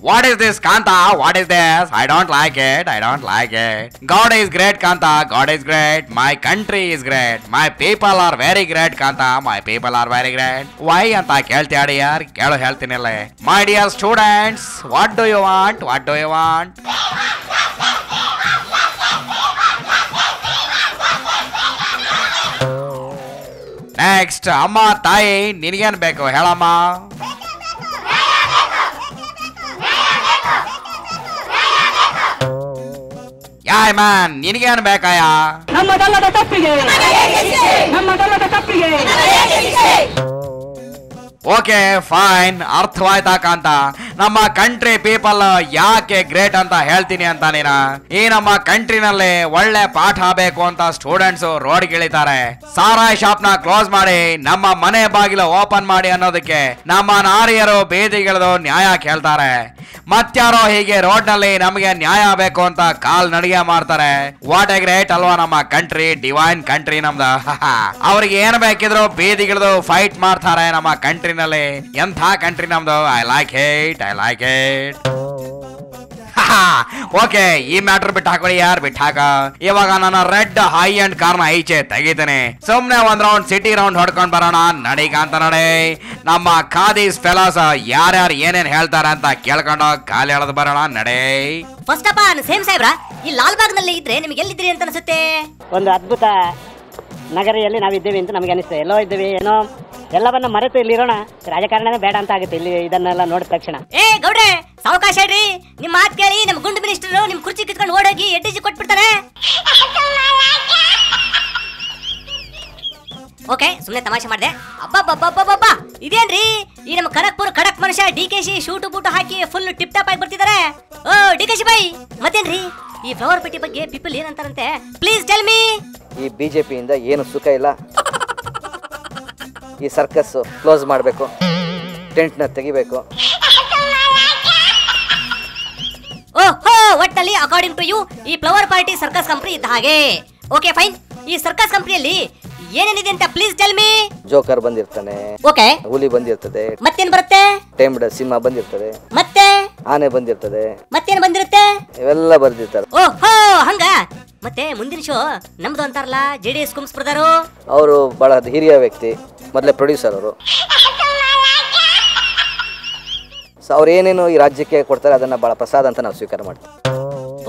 What is this, Kanta? What is this? I don't like it. I don't like it. God is great, Kanta. God is great. My country is great. My people are very great, Kanta. My people are very great. Why ಅಂತ ಕೇಳ್ತಿಯಾಡಿ ಯಾರ್ ಕೇಳೋ ಹೇಳ್ತೀನಿಲ್ಲ. My dear students, what do you want? What do you want? Next ಅಮ್ಮ ತಾಯಿ ನಿನಗೇನ್ ಬೇಕು ಹೇಳಮ್ಮ. ಯಾಯ್ man ನಿನಗೇನ್ ಬೇಕಾಯ? Okay fine, ಅರ್ಥವಾಯ್ತಾ ಕಾಂತ? ನಮ್ಮ country people ಯಾಕೆ great ಅಂತ ಹೇಳ್ತೀನಿ ಅಂತ ನೀನ. ಈ ನಮ್ಮ ಕಂಟ್ರಿನಲ್ಲಿ ಒಳ್ಳೆ ಪಾಠ ಬೇಕು ಅಂತ ಸ್ಟೂಡೆಂಟ್ಸ್ ರೋಡ್ ಗಿಳಿತಾರೆ. ಸಾರಾಯಿ ಶಾಪ್ ನ ಕ್ಲೋಸ್ ಮಾಡಿ ನಮ್ಮ ಮನೆ ಬಾಗಿಲು ಓಪನ್ ಮಾಡಿ ಅನ್ನೋದಕ್ಕೆ ನಮ್ಮ ನಾರಿಯರು ಬೀದಿಗಿಳಿದು ನ್ಯಾಯ ಕೇಳ್ತಾರೆ. ಮತ್ಯಾರೋ ಹೀಗೆ ರೋಡ್ ನಲ್ಲಿ ನಮಗೆ ನ್ಯಾಯ ಬೇಕು ಅಂತ ಕಾಲ್ ನಡಿಗೆ ಮಾಡ್ತಾರೆ. ವಾಟ್ ಎ ಗ್ರೇಟ್ ಅಲ್ವಾ ನಮ್ಮ ಕಂಟ್ರಿ, ಡಿವೈನ್ ಕಂಟ್ರಿ ನಮ್ದು. ಅವ್ರಿಗೆ ಏನ್ ಬೇಕಿದ್ರು ಬೀದಿಗಿಳಿದು ಫೈಟ್ ಮಾಡ್ತಾರೆ ನಮ್ಮ ಕಂಟ್ರಿನಲ್ಲಿ. ಎಂಥ ಕಂಟ್ರಿ ನಮ್ದು. I like it, I like it. Okay, ಈ ಮ್ಯಾಟರ್ ಬಿಟ್ಟು ಹಾಕೊಳ್ಳಿ ಯಾರು ಬಿಟ್ಟು ಹಾಕ. ಇವಾಗ ನನ್ನ ರೆಡ್ ಹೈ ಅಂಡ್ ಕಾರ್ನ ಈಚೆ ತೆಗಿತೇನೆ. ಸುಮ್ನೆ ಒಂದ್ ರೌಂಡ್ ಸಿಟಿ ರೌಂಡ್ ಹೊಡ್ಕೊಂಡ್ ಬರೋಣ ನಡೀಗ ಅಂತ ನಡೆ. ನಮ್ಮ ಖಾದೀಸ್ ಫೆಲಾಸ್ ಯಾರ್ಯಾರು ಏನೇನ್ ಹೇಳ್ತಾರೆ ಅಂತ ಕೇಳ್ಕೊಂಡು ಕಾಲಿ ಎಳೆದು ಬರೋಣ ನಡೆ. ಫಸ್ಟ್ ಆಫ್ ಆಲ್ ಸೇಮ್ ಸಾಹೇಬ್ರ, ಈ ಲಾಲ್ಬಾಗ್ ನಲ್ಲಿ ಇದ್ರೆ ನಿಮ್ಗೆ ಎಲ್ಲಿದ್ರಿ ಅಂತ ಅನ್ಸುತ್ತೆ? ಒಂದು ಅದ್ಭುತ ನಗರಿಯಲ್ಲಿ ನಾವಿದ್ದೇವೆ ಅಂತ ನಮಗೆ ಅನಿಸ್ತದೆ. ಎಲ್ಲೋ ಇದ್ದೇವೆ ಏನೋ ಎಲ್ಲವನ್ನ ಮರೆತು ಇಲ್ಲಿರೋಣ. ರಾಜಕಾರಣನೇ ಬೇಡ ಅಂತ ಆಗುತ್ತೆ ಇಲ್ಲಿ ಇದನ್ನೆಲ್ಲ ನೋಡಿದ ತಕ್ಷಣ. ಏ ಗೌಡ್ರೆ ಸಾವಕಾಶ ಹೇಳ್ರಿ, ನಿಮ್ ಮಾತ್ ಕೇಳಿ ನಮ್ ಗುಂಡು ಮಿನಿಸ್ಟರ್ ನಿಮ್ ಕುರ್ಚಿ ಕಿತ್ಕೊಂಡು ಓಡೋಗಿ ಎಡ್ಡಿಜಿ ಕೊಟ್ಬಿಡ್ತಾರೆ. ಓಕೆ ಸುಮ್ನೆ ತಮಾಷೆ ಮಾಡಿದೆ. ಅಬ್ಬಬ್ಬಬ್ಬಬ್ಬಬ್ಬ ಇದೇನ್ರಿ ಈ ನಮ್ಮ ಕನಕ್ಪುರ್ ಖಡಕ್ ಮನುಷ್ಯ ಡಿಕೆಶಿ ಶೂಟು ಬೂಟು ಹಾಕಿ ಫುಲ್ ಟಿಪ್ ಟಾಪ್ ಆಗಿ ಬರ್ತಿದ್ದಾರೆ. ಓ ಡಿಕೆಶಿ ಬೈ ಮತ್ತೇನ್ರಿ ಈ ಫ್ಲವರ್ ಪೆಟ್ಟಿ ಬಗ್ಗೆ ಪೀಪಲ್ ಏನಂತಾರಂತೆ? Please tell me. ಈ ಬಿಜೆಪಿಯಿಂದ ಏನು ಸುಖ ಇಲ್ಲ. ಈ ಸರ್ಕಸ್ ಕ್ಲೋಸ್ ಮಾಡಬೇಕು, ಟೆಂಟ್ನ ತೆಗಿಬೇಕು. ಓಹೋ, ಒಟ್ಟಲ್ಲಿ ಅಕಾರ್ಡಿಂಗ್ ಟು ಯು ಈ ಫ್ಲವರ್ ಪಾರ್ಟಿ ಸರ್ಕಸ್ ಕಂಪನಿ ಇದ್ದ ಹಾಗೆ. ಓಕೆ ಫೈನ್, ಈ ಸರ್ಕಸ್ ಕಂಪನಿಯಲ್ಲಿ ಏನೇನಿದೆ ಅಂತ ಪ್ಲೀಸ್ ಟೆಲ್ ಮೀ. ಜೋಕರ್ ಬಂದಿರ್ತಾನೆ, ಓಕೆ ಹುಲಿ ಬಂದಿರ್ತದೆ, ಮತ್ತೇನ್ ಬರುತ್ತೆ? ಟೈಮ್ಡ್ ಸಿಂಹ ಬಂದಿರ್ತದೆ, ಮತ್ತೆ ಆನೆ ಬಂದಿರ್ತದೆ, ಮತ್ತೇನ್ ಬಂದಿರುತ್ತೆ? ಇವೆಲ್ಲ ಬರ್ದಿರ್ತಾರೆ. ಓಹೋ ಹಂಗ. ಮತ್ತೆ ಮುಂದಿನ ಶೋ ನಮ್ದು ಅಂತಾರಲ್ಲ JDS ಕುಮ್ಸ್ ಬ್ರದರು. ಅವರು ಬಹಳ ಹಿರಿಯ ವ್ಯಕ್ತಿ, ಮೊದಲೇ ಪ್ರೊಡ್ಯೂಸರ್ ಅವರು. ಅವ್ರು ಏನೇನು ಈ ರಾಜ್ಯಕ್ಕೆ ಕೊಡ್ತಾರೆ ಅದನ್ನ ಬಹಳ ಪ್ರಸಾದ ಅಂತ ನಾವು ಸ್ವೀಕಾರ ಮಾಡ್ತೀವಿ.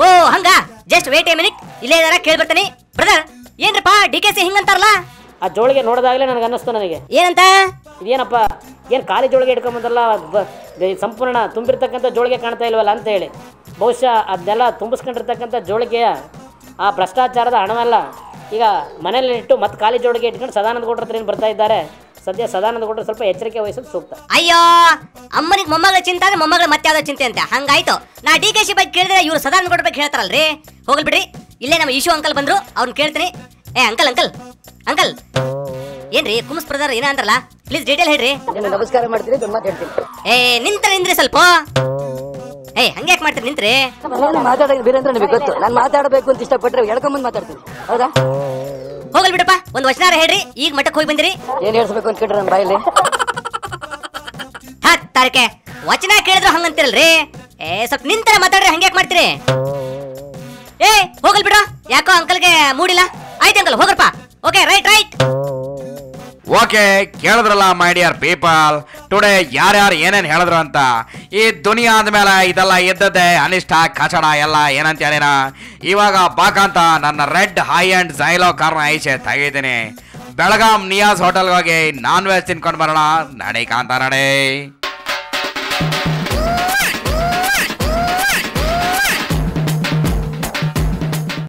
ಓ ಹಂಗ, ಜಸ್ಟ್ ವೇಟ್ ಎ ಮಿನಿಟ್, ಇಲ್ಲೇ ಇದಾರ ಕೇಳ್ಬಿಡ್ತೀನಿ. ಬ್ರದರ್ ಏನ್ರಪ್ಪ DKC ಹಿಂಗಂತಾರಲ್ಲ? ಆ ಜೋಳಿಗೆ ನೋಡಿದಾಗಲೇ ನನಗೆ ಅನ್ನಿಸ್ತು. ನನಗೆ ಏನಂತ? ಇದೇನಪ್ಪ ಏನು ಖಾಲಿ ಜೋಳಿಗೆ ಇಟ್ಕೊಂಬಂದಲ್ಲ, ಸಂಪೂರ್ಣ ತುಂಬಿರ್ತಕ್ಕಂಥ ಜೋಳಿಗೆ ಕಾಣ್ತಾ ಇಲ್ವಲ್ಲ ಅಂತ ಹೇಳಿ. ಬಹುಶಃ ಅದನ್ನೆಲ್ಲ ತುಂಬಿಸ್ಕೊಂಡಿರ್ತಕ್ಕಂಥ ಜೋಳಿಗೆಯ ಆ ಭ್ರಷ್ಟಾಚಾರದ ಹಣವಲ್ಲ ಈಗ ಮನೇಲಿ ಇಟ್ಟು ಮತ್ತೆ ಖಾಲಿ ಜೋಳಿಗೆ ಇಟ್ಕೊಂಡು ಸದಾನಂದ ಗೌಡ್ರ ಹತ್ರ ಏನು ಬರ್ತಾ ಇದ್ದಾರೆ. ಸದ್ಯ ಸದಾನಂದ ಗೌಡ್ರು ಸ್ವಲ್ಪ ಎಚ್ಚರಿಕೆ ವಹಿಸೋದು ಸೂಕ್ತ. ಅಯ್ಯೋ ಅಮ್ಮನಿಗೆ ಮೊಮ್ಮಗಳ ಚಿಂತೆ ಅಂದ್ರೆ ಮೊಮ್ಮಗಳ ಮತ್ತೆ ಯಾವ್ದೋ ಚಿಂತೆ ಅಂತ ಹಂಗಾಯ್ತು. ನಾ DKC ಬಗ್ಗೆ ಕೇಳಿದ್ರೆ ಇವ್ರು ಸದಾನಂದ ಗೌಡ್ರ ಬಗ್ಗೆ ಹೇಳ್ತಾರಲ್ರಿ. ಹೋಗ್ಲಿ ಬಿಡ್ರಿ, ಇಲ್ಲೇ ನಮ್ಮ ಈಶು ಅಂಕಲ್ ಬಂದ್ರು, ಅವ್ರನ್ನ ಕೇಳ್ತೀನಿ. ಏ ಅಂಕಲ್ ಅಂಕಲ್ ಅಂಕಲ್ ಏನ್ರಿ ಕುಮ್ಸ್ ಬ್ರದರ್ ಏನ ಅಂದ್ರಲ್ಲ, ಪ್ಲೀಸ್ ಡೀಟೇಲ್ ಹೇಳ್ರಿ. ನಮಸ್ಕಾರ ಮಾಡ್ತೀನಿ, ಹೇಳ್ತೀನಿ. ಏ ನಿಂತ್ರಿ ಸ್ವಲ್ಪ. ಏ ಹಂಗ್ಯಾಕ್ ಮಾಡ್ತೀರಿ ನಿಂತ್ರಿ? ಮಾತಾಡೋದು ಬೇರೆ ಅಂದ್ರೆ ನಿಮಗೆ ಗೊತ್ತು. ನಾನು ಮಾತಾಡಬೇಕು ಅಂತ ಇಷ್ಟಪಟ್ಟರೆ ಎಳ್ಕೊಂಬಂದು ಮಾತಾಡ್ತೀನಿ, ಹೌದಾ? ಹೋಗಲ್ ಬಿಡಪ್ಪ, ಒಂದ್ ವಚನಾರ ಹೇಳ್ರಿ. ಈಗ ಮಠಕ್ಕೆ ಹೋಗಿ ಬಂದಿರಿ. ಏನ್ ಹೇಳ್ಸ್ಬೇಕು ಅನ್ಕೊಂಡ್ರೆ ನನ್ನ ಬಾಯಲ್ಲಿ ತಾರಕೆ ವಚನ ಕೇಳಿದ್ರು ಹಂಗಂತಿರಲ್ರಿ. ಏ ಸ್ವಲ್ಪ ನಿಂತರ ಮಾತಾಡ್ರಿ, ಹಂಗ್ಯಾಕ್ ಮಾಡ್ತೀರಿ? ಏ ಹೋಗಲ್ ಬಿಡ, ಯಾಕೋ ಅಂಕಲ್ಗೆ ಮೂಡಿಲ್ಲ. ಆಯ್ತು ಅಂಕಲ್ ಹೋಗ್ರಪ್ಪ. Okay right right. ಓಕೆ ಕೇಳಿದ್ರಲ್ಲ ಮೈ ಡಿಯರ್ ಪೀಪಲ್, ಟುಡೇ ಯಾರ್ಯಾರು ಏನೇನ್ ಹೇಳಿದ್ರು ಅಂತ. ಈ ದುನಿಯಾ ಆದ್ಮೇಲೆ ಇದೆಲ್ಲ ಇದ್ದದ್ದೇ ಅನಿಷ್ಟ ಕಚಡ ಎಲ್ಲ ಏನಂತ ಹೇಳಿನ. ಇವಾಗ ಬಾಕಂತ ನನ್ನ ರೆಡ್ ಹೈ ಅಂಡ್ ಜೈಲೋ ಕಾರ್ನ ಐಸೆ ತೆಗಿತೀನಿ. ಬೆಳಗಾಂ ನಿಯಾಸ್ ಹೋಟೆಲ್ಗೆ ಹೋಗಿ ನಾನ್ ವೆಜ್ ತಿನ್ಕೊಂಡು ಬರೋಣ ನಡೆ ಕಾಂತ ನಡೆ.